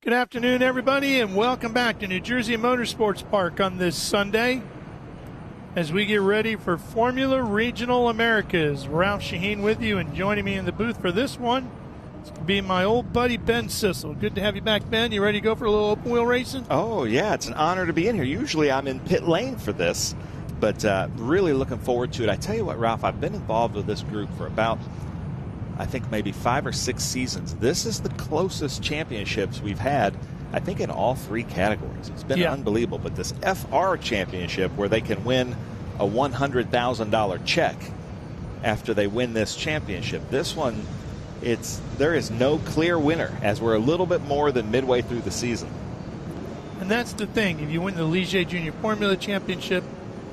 Good afternoon, everybody, and welcome back to New Jersey Motorsports Park on this Sunday as we get ready for Formula Regional Americas. Ralph Shaheen with you, and joining me in the booth for this one is going to be my old buddy Ben Sissel. Good to have you back, Ben. You ready to go for a little open wheel racing? Oh, yeah, it's an honor to be in here. Usually I'm in pit lane for this, but really looking forward to it. I tell you what, Ralph, I've been involved with this group for about, I think, maybe 5 or 6 seasons. This is the closest championships we've had, I think, in all 3 categories. It's been unbelievable. But this FR championship, where they can win a $100,000 check after they win this championship, this one, there is no clear winner, as we're a little bit more than midway through the season. And that's the thing. If you win the Ligier Junior Formula Championship,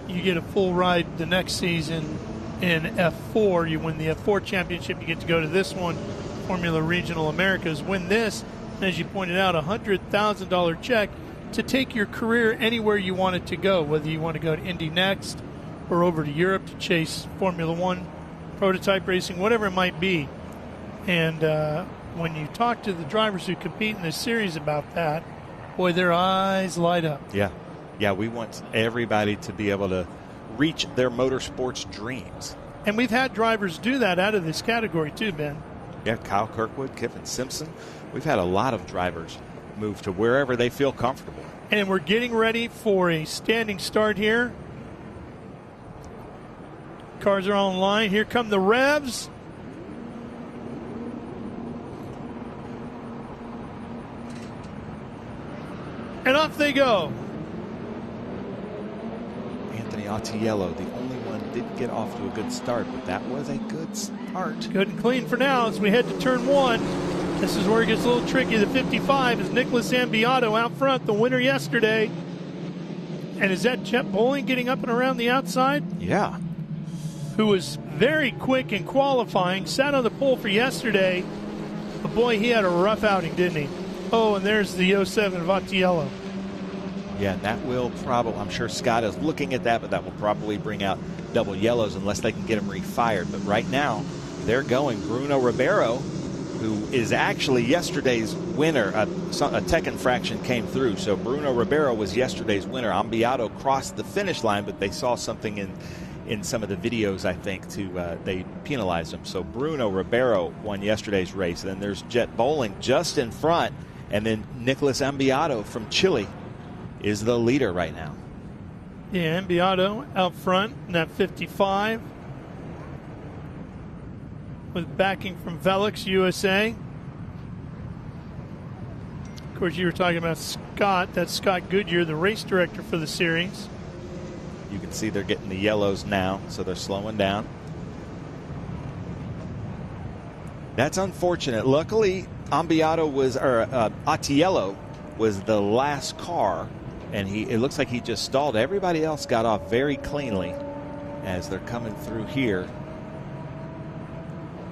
you get a full ride the next season. In F4, you win the F4 championship, you get to go to this one, Formula Regional Americas. Win this, and as you pointed out, a $100,000 check to take your career anywhere you want it to go, whether you want to go to Indy next or over to Europe to chase Formula One, prototype racing, whatever it might be. And when you talk to the drivers who compete in this series about that, boy, their eyes light up. Yeah, we want everybody to be able to reach their motorsports dreams. And we've had drivers do that out of this category too, Ben. Yeah, Kyle Kirkwood, Kiffin Simpson. We've had a lot of drivers move to wherever they feel comfortable. And we're getting ready for a standing start here. Cars are on line. Here come the revs. And off they go. Attiello, the only one, didn't get off to a good start, but that was a good start. Good and clean for now as we head to turn 1. This is where it gets a little tricky. The 55 is Nicholas Ambiato out front, the winner yesterday. And is that Jett Bowling getting up and around the outside? Yeah. Who was very quick in qualifying, sat on the pole for yesterday. But boy, he had a rough outing, didn't he? Oh, and there's the 07 of Attiello. Yeah, and that will probably, I'm sure Scott is looking at that, but that will probably bring out double yellows unless they can get them refired. But right now, they're going. Bruno Ribeiro, who is actually yesterday's winner, a tech infraction came through. So Bruno Ribeiro was yesterday's winner. Ambiato crossed the finish line, but they saw something in some of the videos, I think, they penalized him. So Bruno Ribeiro won yesterday's race. And then there's Jett Bowling just in front, and then Nicholas Ambiato from Chile is the leader right now. Yeah, Ambiato out front in that 55 with backing from Velux USA. Of course, you were talking about Scott. That's Scott Goodyear, the race director for the series. You can see they're getting the yellows now, so they're slowing down. That's unfortunate. Luckily, Attiello was the last car, and it looks like he just stalled. Everybody else got off very cleanly as they're coming through here.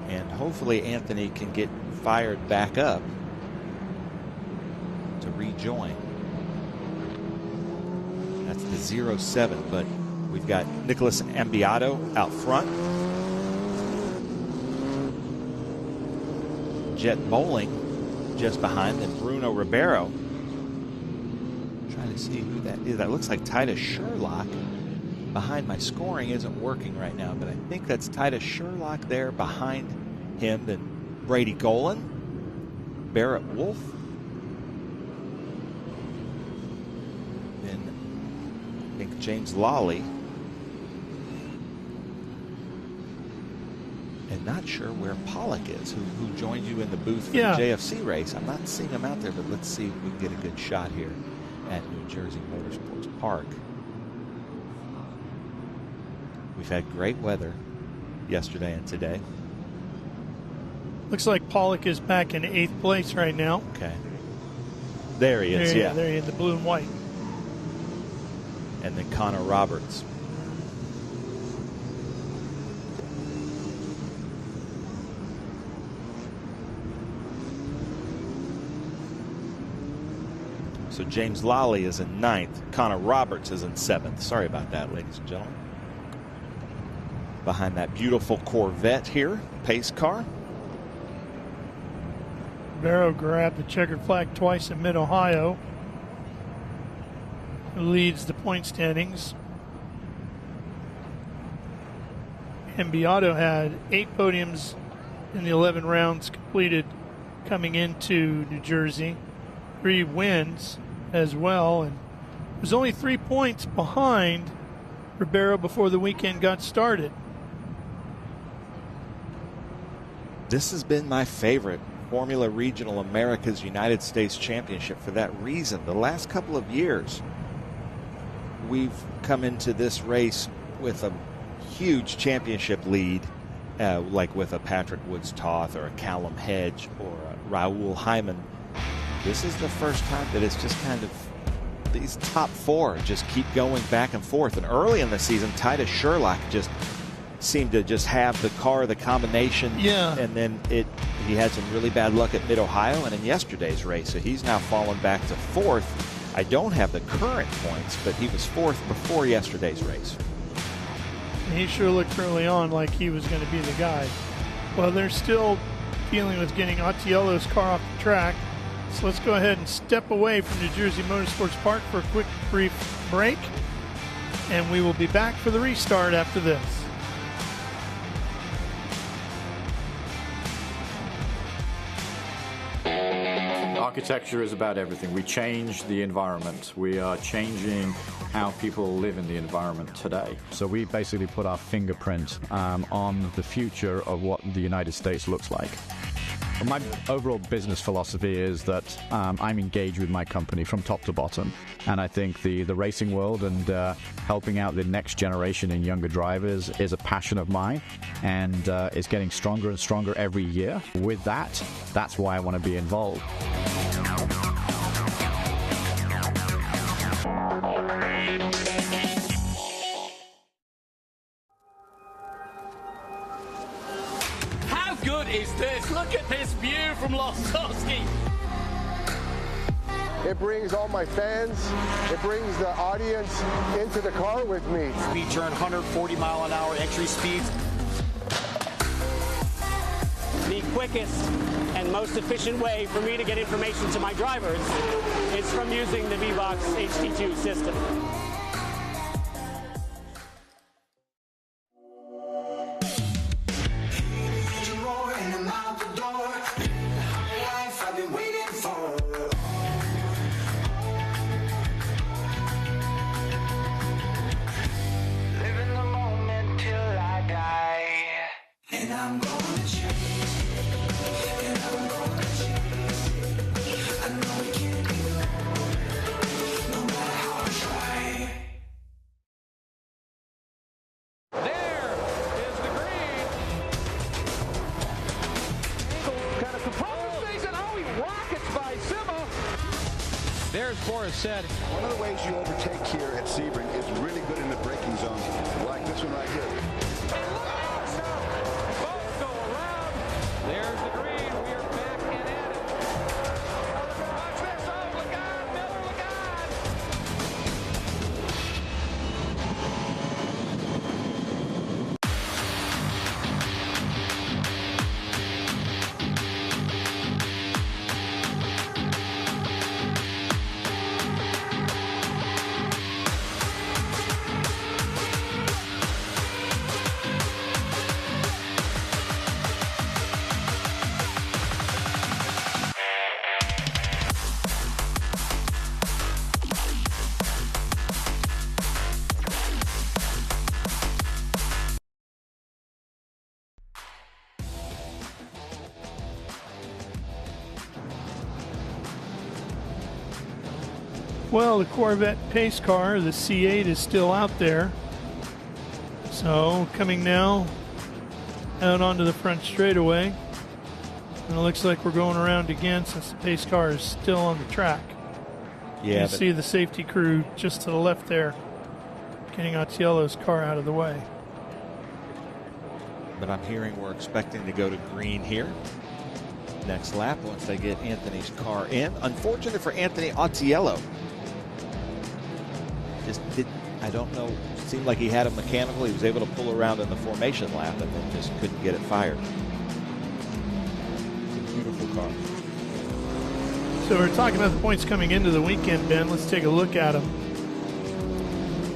And hopefully Anthony can get fired back up to rejoin. That's the 07, but we've got Nicholas Ambiato out front. Jett Bowling just behind, then Bruno Ribeiro. Trying to see who that is. That looks like Titus Sherlock. Behind, my scoring isn't working right now, but I think that's Titus Sherlock there behind him. Then Brady Golan, Barrett Wolfe, then I think James Lawley, and not sure where Pollack is, who joined you in the booth for the JFC race. I'm not seeing him out there, but let's see if we can get a good shot here at New Jersey Motorsports Park. We've had great weather yesterday and today. Looks like Pollack is back in 8th place right now. Okay. There he is, yeah. There he is, the blue and white. And then Connor Roberts. So James Lawley is in 9th. Connor Roberts is in 7th. Sorry about that, ladies and gentlemen. Behind that beautiful Corvette here, pace car. Barrett grabbed the checkered flag twice in Mid-Ohio. Who leads the point standings. And Beato had 8 podiums in the 11 rounds completed coming into New Jersey. 3 wins as well, and was only 3 points behind Ribeiro before the weekend got started. This has been my favorite Formula Regional Americas United States Championship for that reason. The last couple of years, we've come into this race with a huge championship lead, like with a Patrick Woods-Toth or a Callum Hedge or a Raul Hyman. This is the first time that it's just kind of these top 4 just keep going back and forth. And early in the season, Titus Sherlock just seemed to just have the car, the combination. Yeah. And then he had some really bad luck at Mid-Ohio and in yesterday's race. So he's now fallen back to 4th. I don't have the current points, but he was 4th before yesterday's race. He sure looked early on like he was going to be the guy. Well, they're still dealing with getting Attiello's car off the track. So let's go ahead and step away from the Jersey Motorsports Park for a quick, brief break. And we will be back for the restart after this. Architecture is about everything. We change the environment. We are changing how people live in the environment today. So we basically put our fingerprint on the future of what the United States looks like. My overall business philosophy is that I'm engaged with my company from top to bottom, and I think the racing world and helping out the next generation and younger drivers is a passion of mine, and it's getting stronger and stronger every year. With that, that's why I want to be involved. Good is this? Look at this view from Losowski. It brings all my fans, it brings the audience into the car with me. Speed turn 140-mile-an-hour entry speeds. The quickest and most efficient way for me to get information to my drivers is from using the VBox HD2 system. Said. One of the ways you overtake here at Sebring is really good in the braking zone, like this one right here. Both go around. There's the green. We are back and at it. Watch this. Oh, look out, Miller, look Well, the Corvette pace car, the C8, is still out there. So coming now out onto the front straightaway. And it looks like we're going around again since the pace car is still on the track. Yeah, you see the safety crew just to the left there, getting Attiello's car out of the way. But I'm hearing we're expecting to go to green here. Next lap once they get Anthony's car in. Unfortunate for Anthony Attiello. I don't know, seemed like he had a mechanical. He was able to pull around in the formation lap and then just couldn't get it fired. Beautiful car. So we're talking about the points coming into the weekend, Ben. Let's take a look at them.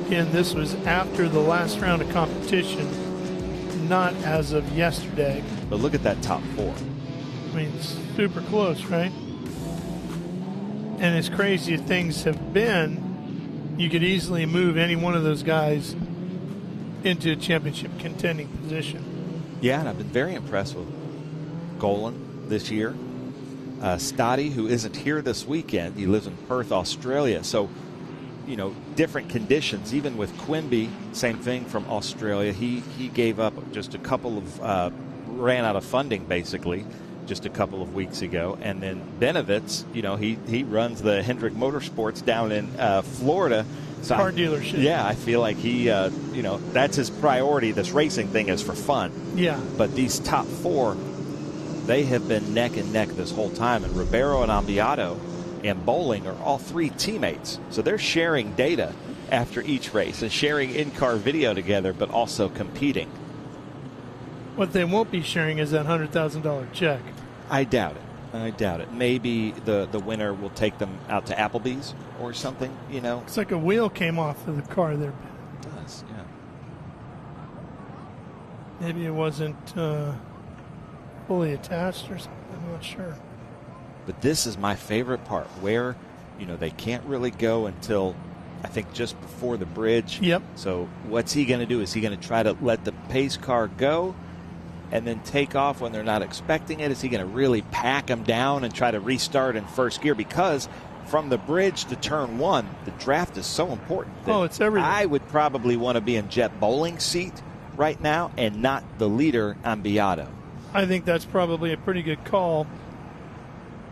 Again, this was after the last round of competition, not as of yesterday. But look at that top 4. I mean, it's super close, right? And as crazy as things have been, you could easily move any one of those guys into a championship contending position. Yeah, and I've been very impressed with Golan this year. Stoddy, who isn't here this weekend, he lives in Perth, Australia. So, you know, different conditions. Even with Quimby, same thing from Australia. He gave up just a couple of, ran out of funding basically just a couple of weeks ago. And then Benovitz, you know, he runs the Hendrick Motorsports down in Florida. So car dealership. Yeah, I feel like he, you know, that's his priority. This racing thing is for fun. Yeah. But these top 4, they have been neck and neck this whole time. And Ribeiro and Ambiato and Bowling are all 3 teammates. So they're sharing data after each race and sharing in-car video together, but also competing. What they won't be sharing is that $100,000 check. I doubt it. Maybe the winner will take them out to Applebee's or something, you know. It's like a wheel came off of the car there. It does, yeah. Maybe it wasn't fully attached or something. I'm not sure. But this is my favorite part, where, you know, they can't really go until, I think, just before the bridge. Yep. So what's he going to do? Is he going to try to let the pace car go and then take off when they're not expecting it? Is he going to really pack them down and try to restart in first gear? Because from the bridge to turn 1, the draft is so important. Oh, it's everything. I would probably want to be in Jett Bowling's seat right now and not the leader, Ambiato. I think that's probably a pretty good call.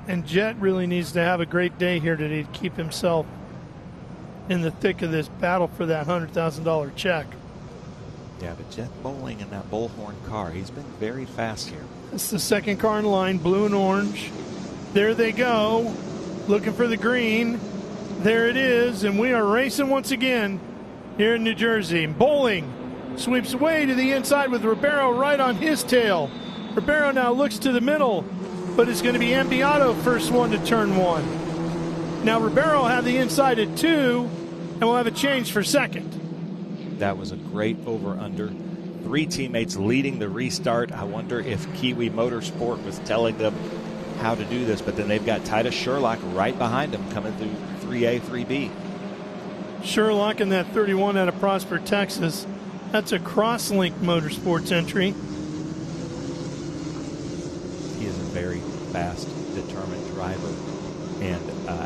And Jett really needs to have a great day here today to keep himself in the thick of this battle for that $100,000 check. Yeah, but Jett Bowling in that bullhorn car, he's been very fast here. It's the second car in line, blue and orange. There they go, looking for the green. There it is, and we are racing once again here in New Jersey. Bowling sweeps away to the inside with Ribeiro right on his tail. Ribeiro now looks to the middle, but it's going to be Ambiato first one to turn 1. Now Ribeiro will have the inside at 2, and we'll have a change for second. That was a great over-under. 3 teammates leading the restart. I wonder if Kiwi Motorsport was telling them how to do this, but then they've got Titus Sherlock right behind them coming through 3A, 3B. Sherlock in that 31 out of Prosper, Texas. That's a Crosslink Motorsports entry. He is a very fast, determined driver. And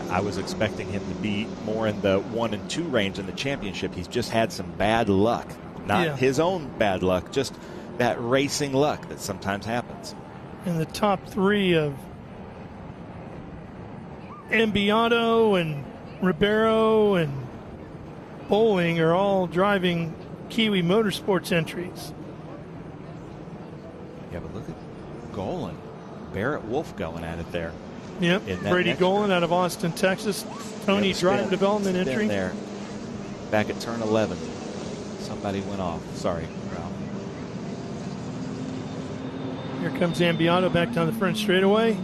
I was expecting him to be more in the 1 and 2 range in the championship. He's just had some bad luck. Not his own bad luck, just that racing luck that sometimes happens. In the top 3 of Ambiato and Ribeiro and Bowling are all driving Kiwi Motorsports entries. Yeah, but look at Golan. Barrett, Wolfe going at it there. Yep, Brady Golan out of Austin, Texas. Tony Drive Development entry. There. Back at turn 11. Somebody went off. Sorry, Ralph. Here comes Ambiato back down the front straightaway.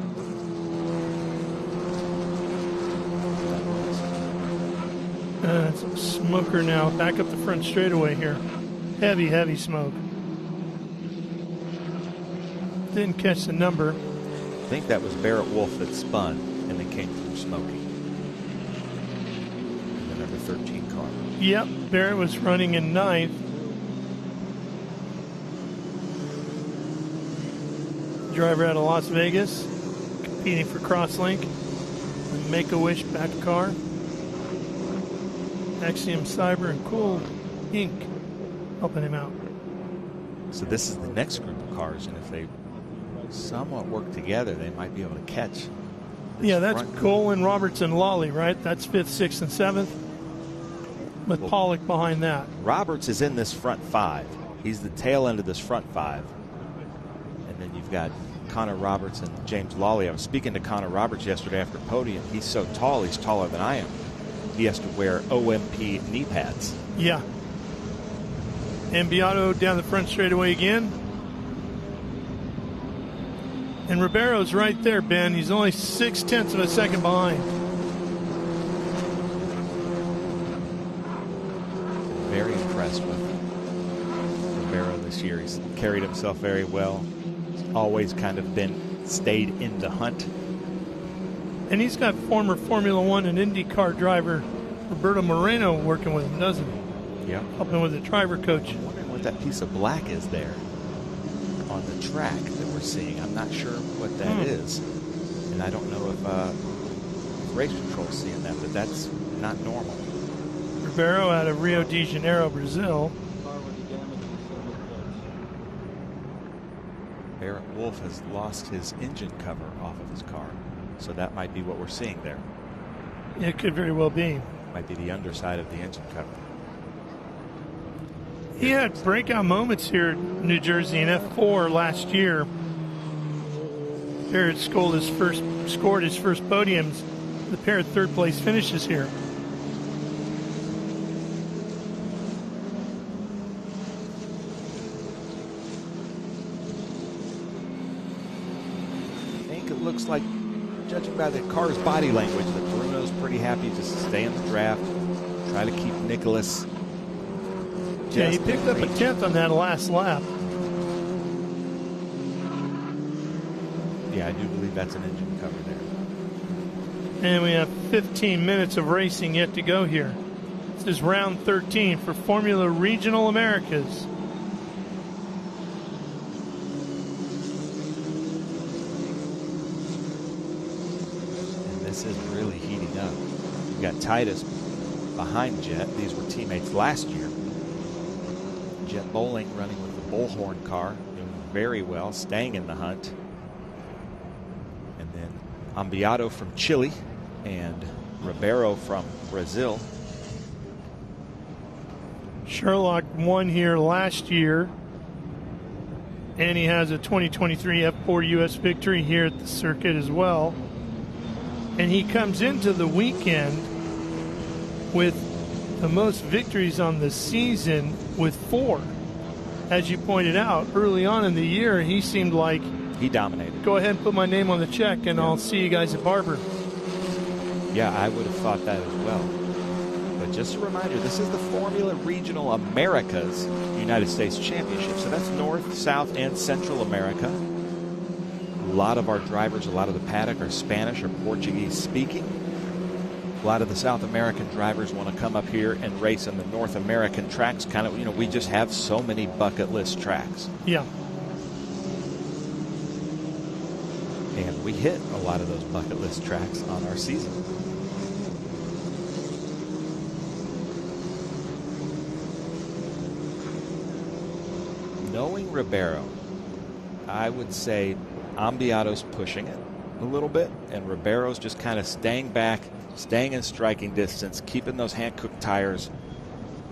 It's a smoker now. Back up the front straightaway here. Heavy, heavy smoke. Didn't catch the number. I think that was Barrett Wolfe that spun and then came through smoking. The number 13 car. Yep, Barrett was running in 9th. Driver out of Las Vegas, competing for Crosslink. The Make-A-Wish back car. Axiom Cyber and Cool Inc. helping him out. So this is the next group of cars, and if they somewhat work together, they might be able to catch. Yeah, that's Golan, Robertson, Lawley, right? That's 5th, 6th, and 7th. With Pollack behind that. Roberts is in this front 5. He's the tail end of this front 5. And then you've got Connor Roberts and James Lawley. I was speaking to Connor Roberts yesterday after podium. He's so tall, he's taller than I am. He has to wear OMP knee pads. Yeah. Ambiato down the front straightaway again. And Ribeiro's right there, Ben. He's only 0.6 of a second behind. Very impressed with Ribeiro this year. He's carried himself very well. He's always kind of stayed in the hunt. And he's got former Formula One and IndyCar driver Roberto Moreno working with him, doesn't he? Yeah. Helping with the driver coach. I'm wondering what that piece of black is there on the track that we're seeing. I'm not sure what that is. And I don't know if race control's seeing that, but that's not normal. Ribeiro out of Rio de Janeiro, Brazil. Barrett Wolfe has lost his engine cover off of his car. So that might be what we're seeing there. It could very well be. Might be the underside of the engine cover. He had breakout moments here in New Jersey in F4 last year. Barrett scored his first podiums. The pair of third place finishes here. I think it looks like, judging by the car's body language, that Bruno's pretty happy just to stay in the draft, try to keep Nicholas. Yeah, he picked up a 10th on that last lap. Yeah, I do believe that's an engine cover there. And we have 15 minutes of racing yet to go here. This is round 13 for Formula Regional Americas. And this is really heating up. We've got Titus behind Jett. These were teammates last year. Jett Bowling running with the Bullhorn car, doing very well, staying in the hunt. And then Ambiato from Chile and Ribeiro from Brazil. Sherlock won here last year, and he has a 2023 F4 US victory here at the circuit as well. And he comes into the weekend with the most victories on the season with 4. As you pointed out, early on in the year, he seemed like he dominated. Go ahead and put my name on the check, and I'll see you guys at Barber. Yeah, I would have thought that as well. But just a reminder, this is the Formula Regional Americas United States Championship. So that's North, South, and Central America. A lot of our drivers, a lot of the paddock are Spanish or Portuguese speaking. A lot of the South American drivers want to come up here and race in the North American tracks. Kind of, you know, we just have so many bucket list tracks. Yeah. And we hit a lot of those bucket list tracks on our season. Knowing Ribeiro, I would say Ambiato's pushing it a little bit, and Ribeiro's just kind of staying back, staying in striking distance, keeping those hand-cooked tires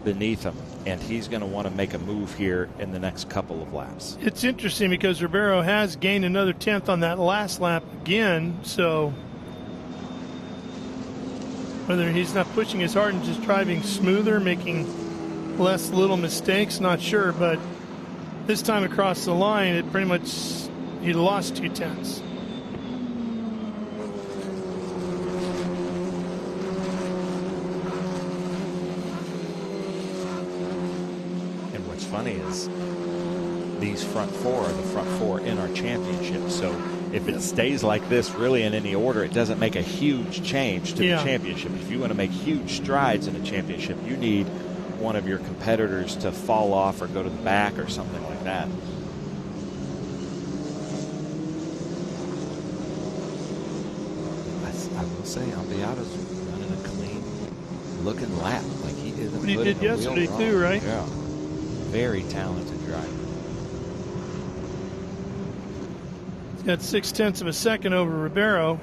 beneath him, and he's going to want to make a move here in the next couple of laps. It's interesting because Ribeiro has gained another 10th on that last lap again, so whether he's not pushing as hard and just driving smoother, making less little mistakes, not sure, but this time across the line, it pretty much, he lost 2 tenths. And what's funny is these front 4 are the front 4 in our championship. So if it stays like this really in any order, it doesn't make a huge change to the championship. If you want to make huge strides in a championship, you need one of your competitors to fall off or go to the back or something like that. I will say Ambiato's running a clean looking lap. Like he isn't what he did yesterday too, right? Yeah. Very talented driver. He's got 0.6 of a second over Ribeiro.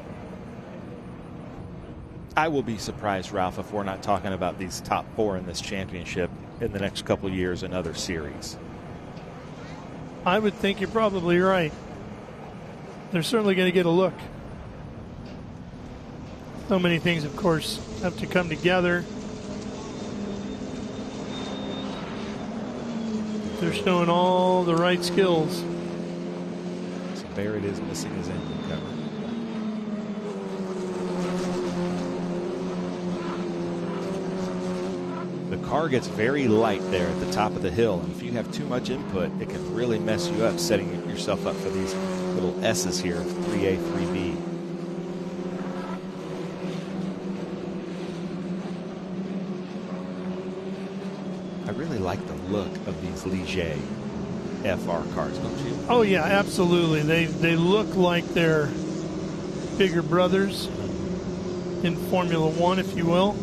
I will be surprised, Ralph, if we're not talking about these top 4 in this championship in the next couple of years in other series. I would think you're probably right. They're certainly going to get a look. So many things, of course, have to come together. They're showing all the right skills. Some Barrett is missing his engine cover. The car gets very light there at the top of the hill, and if you have too much input, it can really mess you up, setting yourself up for these little S's here, 3A, 3B. I really like the look of these Ligier FR cars, don't you? Oh yeah, absolutely. They look like they're bigger brothers in Formula One, if you will.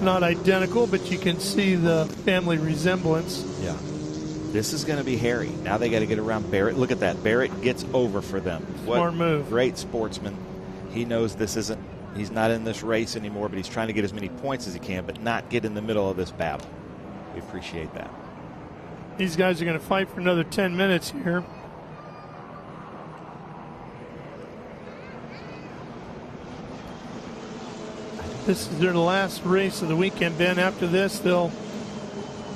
Not identical, but you can see the family resemblance. Yeah. This is going to be hairy. Now they got to get around Barrett. Look at that. Barrett gets over for them. Smart move. Great sportsman. He knows this isn't, he's not in this race anymore, but he's trying to get as many points as he can, but not get in the middle of this battle. We appreciate that. These guys are going to fight for another 10 minutes here. This is their last race of the weekend, Ben. After this, they'll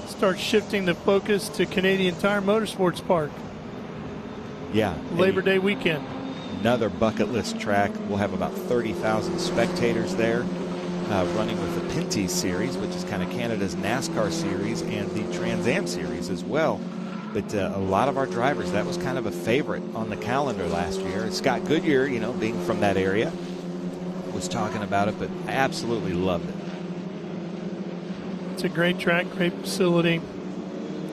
start shifting the focus to Canadian Tire Motorsports Park. Yeah. Labor Day weekend. Another bucket list track. We'll have about 30,000 spectators there, running with the Pinty Series, which is kind of Canada's NASCAR series, and the Trans Am Series as well. But a lot of our drivers, that was kind of a favorite on the calendar last year. Scott Goodyear, you know, being from that area, was talking about it, but I absolutely loved it. It's a great track, great facility.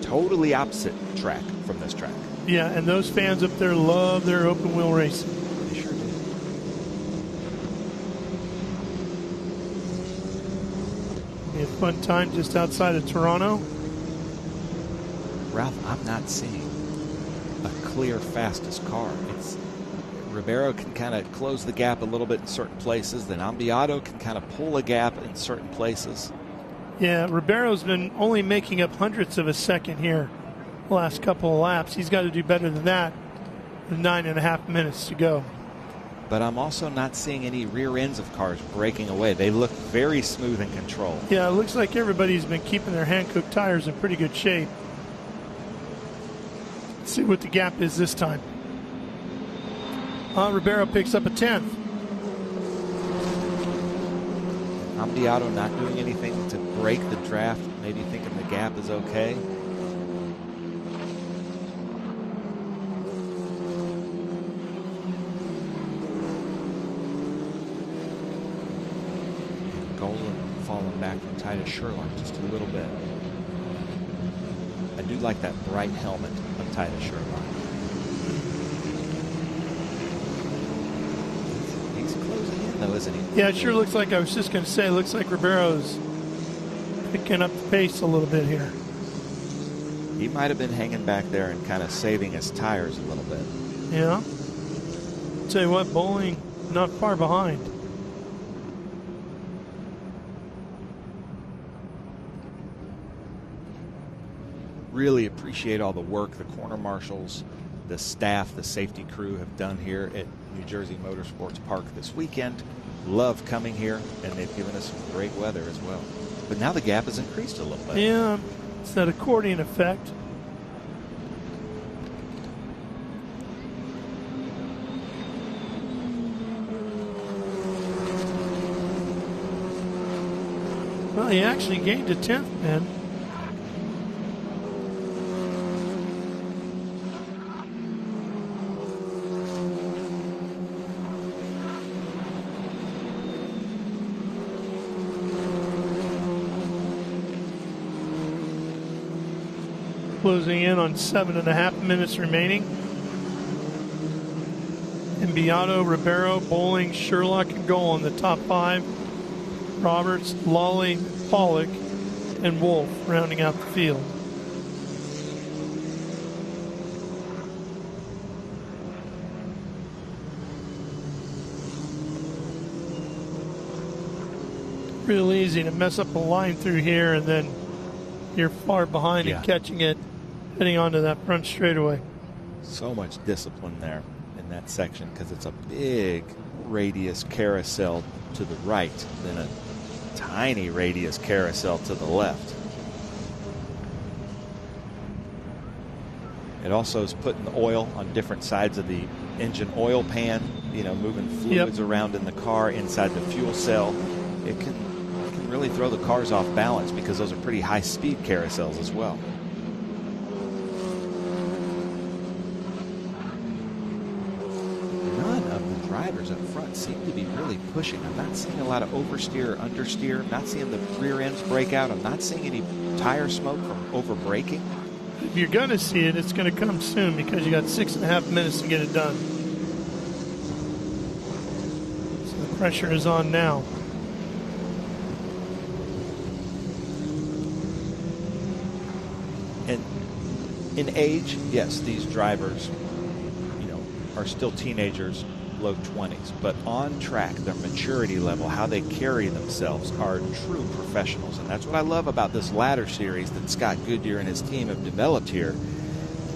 Totally opposite track from this track. Yeah, and those fans up there love their open wheel racing. They sure do. Be a fun time just outside of Toronto. Ralph, I'm not seeing a clear fastest car. It's Ribeiro can kind of close the gap a little bit in certain places. Then Ambiato can kind of pull a gap in certain places. Yeah, Ribeiro's been only making up hundredths of a second here the last couple of laps. He's got to do better than that with 9.5 minutes to go. But I'm also not seeing any rear ends of cars breaking away. They look very smooth and controlled. Yeah, it looks like everybody's been keeping their hand-cooked tires in pretty good shape. Let's see what the gap is this time. Ribeiro picks up a 10th. Ambiato not doing anything to break the draft, maybe thinking the gap is okay. Golan falling back from Titus Sherlock just a little bit. I do like that bright helmet of Titus Sherlock. Though, isn't he? Yeah, it sure looks like, I was just going to say, it looks like Ribeiro's picking up the pace a little bit here. He might have been hanging back there and kind of saving his tires a little bit. Yeah. Tell you what, Bowling not far behind. Really appreciate all the work the corner marshals, the staff, the safety crew have done here at New Jersey Motorsports Park this weekend. Love coming here, and they've given us some great weather as well. But now the gap has increased a little bit. Yeah, it's that accordion effect. Well, he actually gained a 10th, man. Closing in on 7.5 minutes remaining. Ambiato, Ribeiro, Bowling, Sherlock, and Goal in the top 5. Roberts, Lawley, Pollack, and Wolfe rounding out the field. Real easy to mess up a line through here, and then you're far behind and catching it, heading onto that front straightaway. So much discipline there in that section because it's a big radius carousel to the right, then a tiny radius carousel to the left. It also is putting the oil on different sides of the engine oil pan, you know, moving fluids around in the car inside the fuel cell. It can really throw the cars off balance because those are pretty high-speed carousels as well. None of the drivers up front seem to be really pushing. I'm not seeing a lot of oversteer or understeer. I'm not seeing the rear ends break out. I'm not seeing any tire smoke from over-braking. If you're going to see it, it's going to come soon because you got 6.5 minutes to get it done. So the pressure is on now. And in age, yes, these drivers, you know, are still teenagers, low 20s, but on track, their maturity level, how they carry themselves, are true professionals. And that's what I love about this ladder series that Scott Goodyear and his team have developed here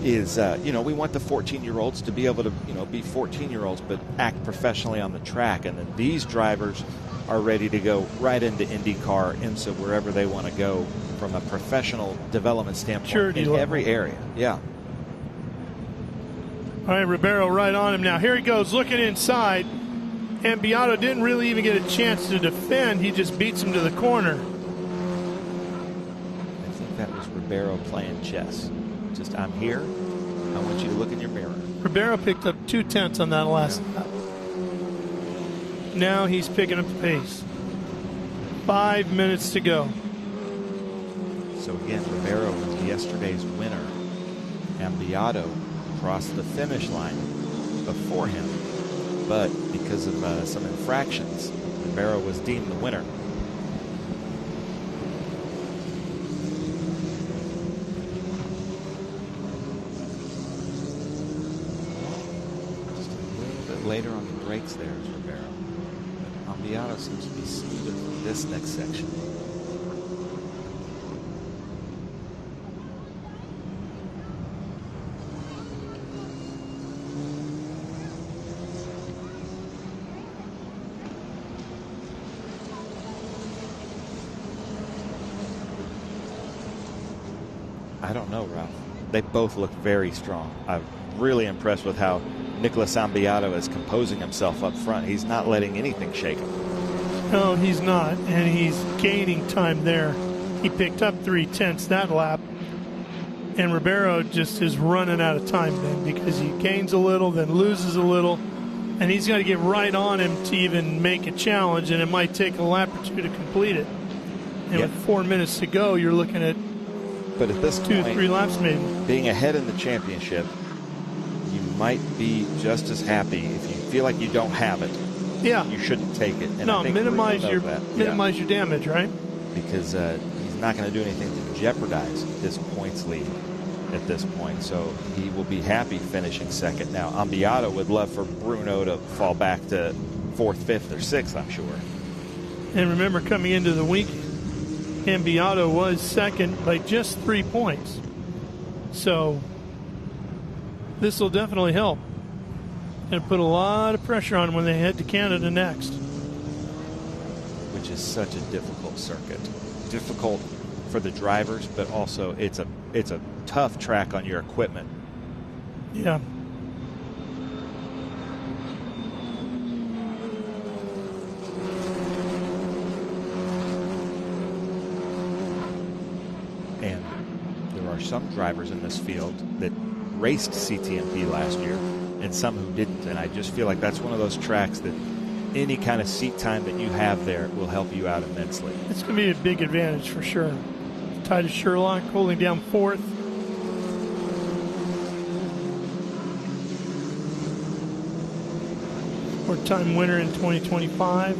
is, you know, we want the 14-year-olds to be able to, you know, be 14-year-olds but act professionally on the track. And then these drivers are ready to go right into IndyCar, IMSA, wherever they want to go from a professional development standpoint in every area. Yeah. All right, Ribeiro right on him now. Here he goes, looking inside. And Beato didn't really even get a chance to defend. He just beats him to the corner. I think that was Ribeiro playing chess. Just, I'm here. I want you to look in your mirror. Ribeiro picked up 2/10 on that last lap. Now he's picking up the pace. 5 minutes to go. So again, Ribeiro was yesterday's winner. And Beato crossed the finish line before him, but because of some infractions, Ribeiro was deemed the winner. Just a little bit later on the brakes there is Ribeiro, but Beato seems to be smoother for this next section. I don't know, Ralph. They both look very strong. I'm really impressed with how Nicolas Ambiato is composing himself up front. He's not letting anything shake him. No, he's not, and he's gaining time there. He picked up 3/10 that lap, and Ribeiro just is running out of time then because he gains a little, then loses a little, and he's got to get right on him to even make a challenge, and it might take a lap or two to complete it. And with 4 minutes to go, you're looking at but at this 2-3 laps maybe. Being ahead in the championship, you might be just as happy if you feel like you don't have it. Yeah. You shouldn't take it. And no, I think minimize your damage, right? Because he's not going to do anything to jeopardize his points lead at this point. So he will be happy finishing second. Now, Ambiato would love for Bruno to fall back to 4th, 5th, or 6th, I'm sure. And remember, coming into the week, Ambiato was second by just 3 points. So this will definitely help. And put a lot of pressure on when they head to Canada next. Which is such a difficult circuit. Difficult for the drivers, but also it's a tough track on your equipment. Yeah. And there are some drivers in this field that raced CTMP last year and some who didn't. And I just feel like that's one of those tracks that any kind of seat time that you have there will help you out immensely. It's going to be a big advantage for sure. Titus Sherlock holding down 4th. Four-time winner in 2025.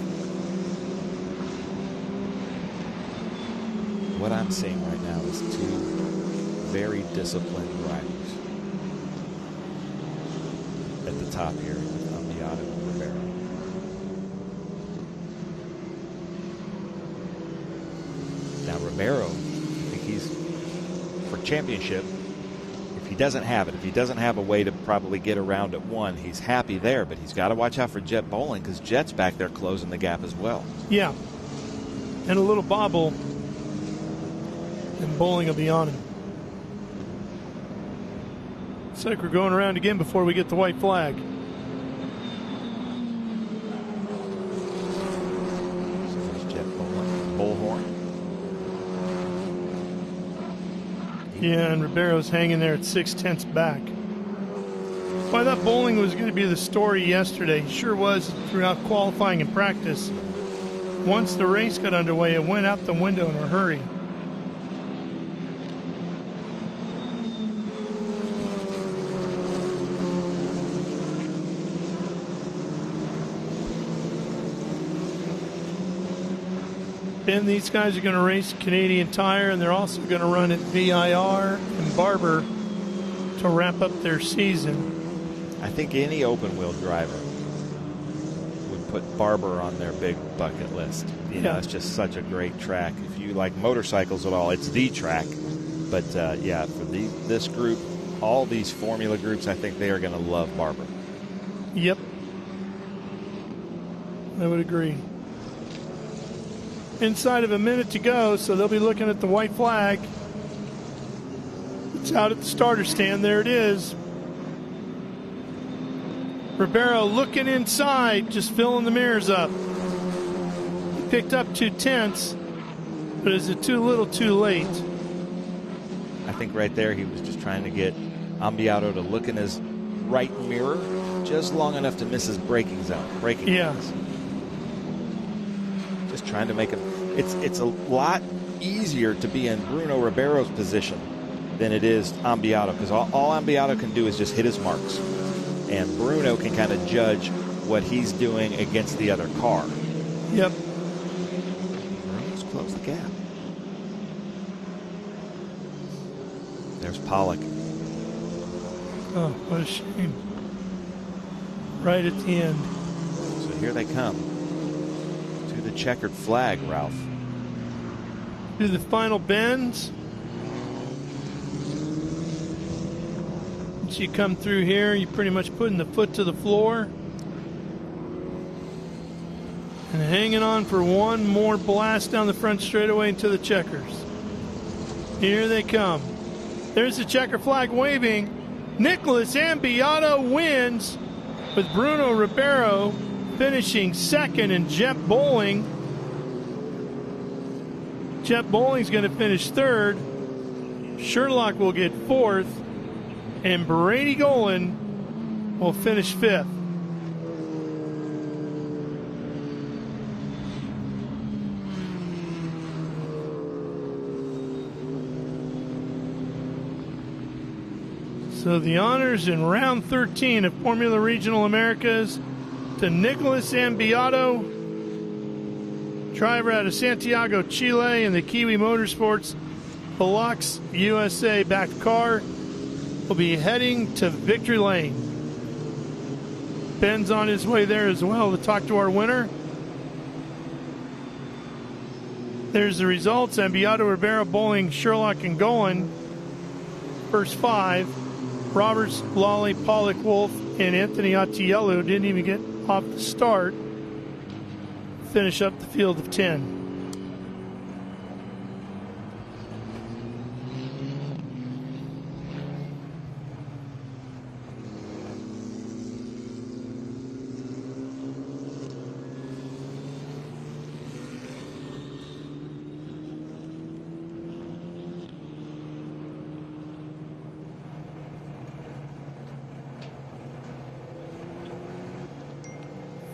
What I'm seeing right now is 2 very disciplined riders at the top here with Ambiato and Ribeiro. Now Ribeiro, I think he's for championship. If he doesn't have it, if he doesn't have a way to probably get around at 1, he's happy there, but he's got to watch out for Jett Bowling because Jett's back there closing the gap as well. Yeah. And a little bobble, and Bowling will be on him. Looks like we're going around again before we get the white flag. Jett Bullhorn. Yeah, and Ribeiro's hanging there at 6/10 back. Well, I thought bowling was going to be the story yesterday. It sure was throughout qualifying and practice. Once the race got underway, it went out the window in a hurry. Then these guys are going to race Canadian Tire, and they're also going to run at VIR and Barber to wrap up their season. I think any open wheel driver would put Barber on their big bucket list. You know, it's just such a great track. If you like motorcycles at all, it's the track. But yeah, for this group, all these formula groups, I think they are going to love Barber. Yep. I would agree. Inside of a minute to go, so they'll be looking at the white flag. It's out at the starter stand. There it is. Ribeiro looking inside, just filling the mirrors up. He picked up 2/10, but is it too little too late? I think right there he was just trying to get Ambiato to look in his right mirror just long enough to miss his braking zone. Lines. Just trying to make him. It's a lot easier to be in Bruno Ribeiro's position than it is Ambiato, because all Ambiato can do is just hit his marks, and Bruno can kind of judge what he's doing against the other car. Yep. Bruno's closed the gap. There's Pollack. Oh, what a shame. Right at the end. So here they come to the checkered flag, Ralph. Do the final bends. Once you come through here, you're pretty much putting the foot to the floor. And hanging on for one more blast down the front straightaway into the checkers. Here they come. There's the checker flag waving. Nicholas Ambiato wins, with Bruno Ribeiro finishing second, and Jett Bowling. Jett Bowling's going to finish third. Sherlock will get fourth, and Brady Golan will finish fifth. So the honors in round 13 of Formula Regional Americas to Nicholas Ambiato, driver out of Santiago, Chile, in the Kiwi Motorsports Pollack USA backed car, will be heading to victory lane. Ben's on his way there as well to talk to our winner. There's the results. Ambiato, Ribeiro, Bowling, Sherlock, and Golan. First five. Roberts, Lawley, Pollack, Wolfe, and Anthony Attiello didn't even get off the start. Finish up the field of 10.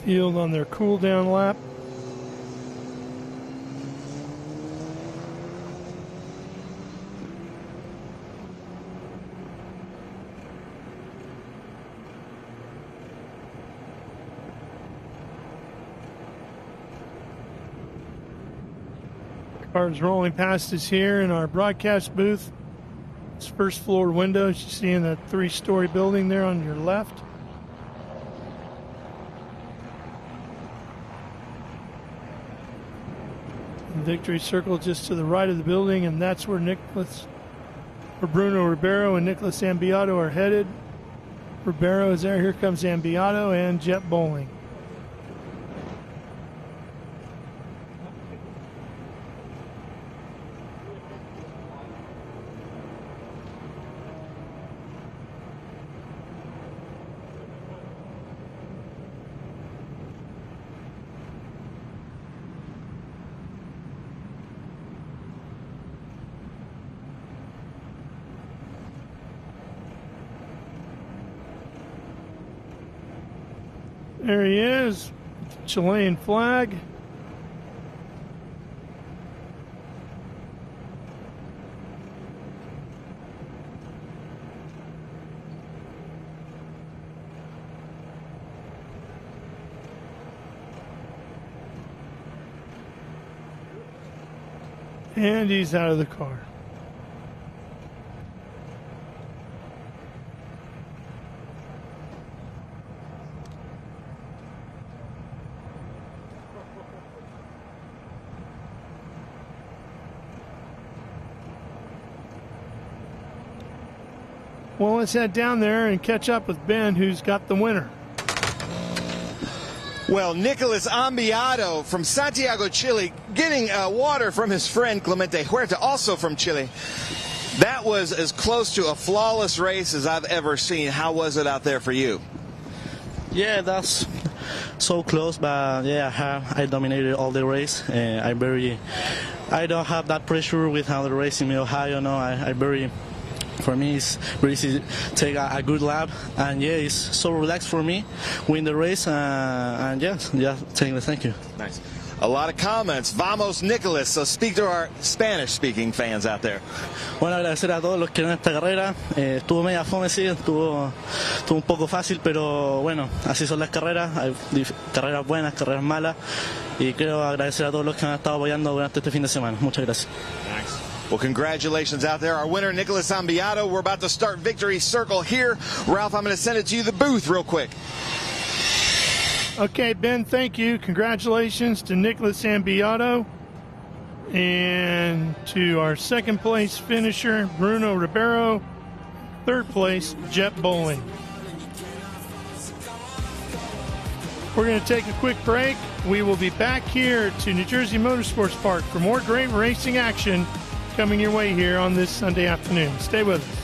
Field on their cool down lap. Cars rolling past us here in our broadcast booth. It's first floor windows. You see in that 3-story building there on your left. Victory circle just to the right of the building, and that's where Bruno Ribeiro and Nicholas Ambiato are headed. Ribeiro is there. Here comes Ambiato and Jett Bowling. There he is, Chilean flag. And he's out of the car. Well, let's head down there and catch up with Ben, who's got the winner. Well, Nicolas Ambiado from Santiago, Chile, getting water from his friend Clemente Huerta, also from Chile. That was as close to a flawless race as I've ever seen. How was it out there for you? Yeah, that's so close, but yeah, I dominated all the race. I don't have that pressure with how the race in Ohio. No, for me, it's very easy to take a good lap, and yeah, it's so relaxed for me, win the race, and thank you. Nice. A lot of comments. Vamos, Nicolas. So speak to our Spanish-speaking fans out there. Bueno, agradecer a todos los que en esta carrera. Estuvo media fome, sí, estuvo un poco fácil, pero bueno, así son las carreras. Hay carreras buenas, carreras malas, y quiero agradecer a todos los que me han estado apoyando durante este fin de semana. Muchas gracias. Thanks. Well, congratulations out there. Our winner, Nicolas Ambiado. We're about to start Victory Circle here. Ralph, I'm going to send it to you, the booth, real quick. Okay, Ben, thank you. Congratulations to Nicolas Ambiado. And to our second place finisher, Bruno Ribeiro. Third place, Jett Bowling. We're going to take a quick break. We will be back here to New Jersey Motorsports Park for more great racing action coming your way here on this Sunday afternoon. Stay with us.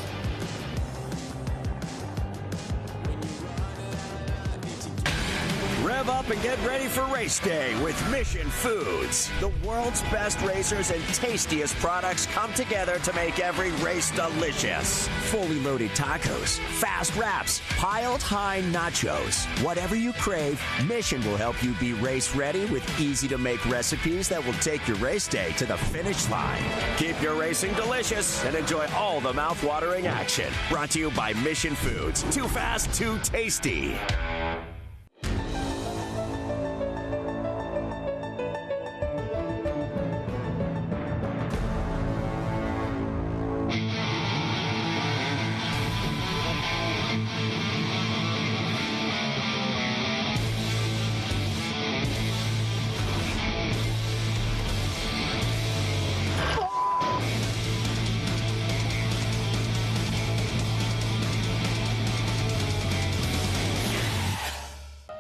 Rev up and get ready for race day with Mission Foods. The world's best racers and tastiest products come together to make every race delicious. Fully loaded tacos, fast wraps, piled high nachos. Whatever you crave, Mission will help you be race ready with easy to make recipes that will take your race day to the finish line. Keep your racing delicious and enjoy all the mouth-watering action. Brought to you by Mission Foods. Too fast, too tasty.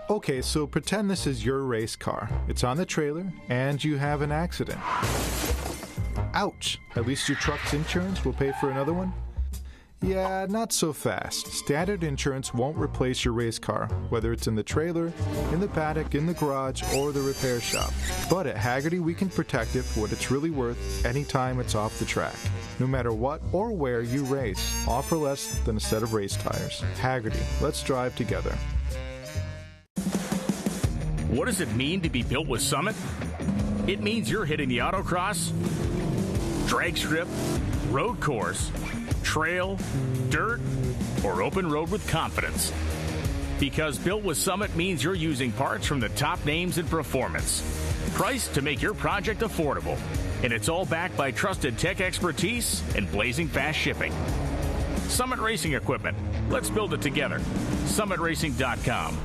Okay, so pretend this is your race car. It's on the trailer, and you have an accident. Ouch! At least your truck's insurance will pay for another one? Yeah, not so fast. Standard insurance won't replace your race car, whether it's in the trailer, in the paddock, in the garage, or the repair shop. But at Hagerty, we can protect it for what it's really worth anytime it's off the track. No matter what or where you race, offer less than a set of race tires. Hagerty, let's drive together. What does it mean to be built with Summit? It means you're hitting the autocross, drag strip, road course, trail, dirt, or open road with confidence. Because built with Summit means you're using parts from the top names in performance. Priced to make your project affordable. And it's all backed by trusted tech expertise and blazing fast shipping. Summit Racing Equipment. Let's build it together. SummitRacing.com.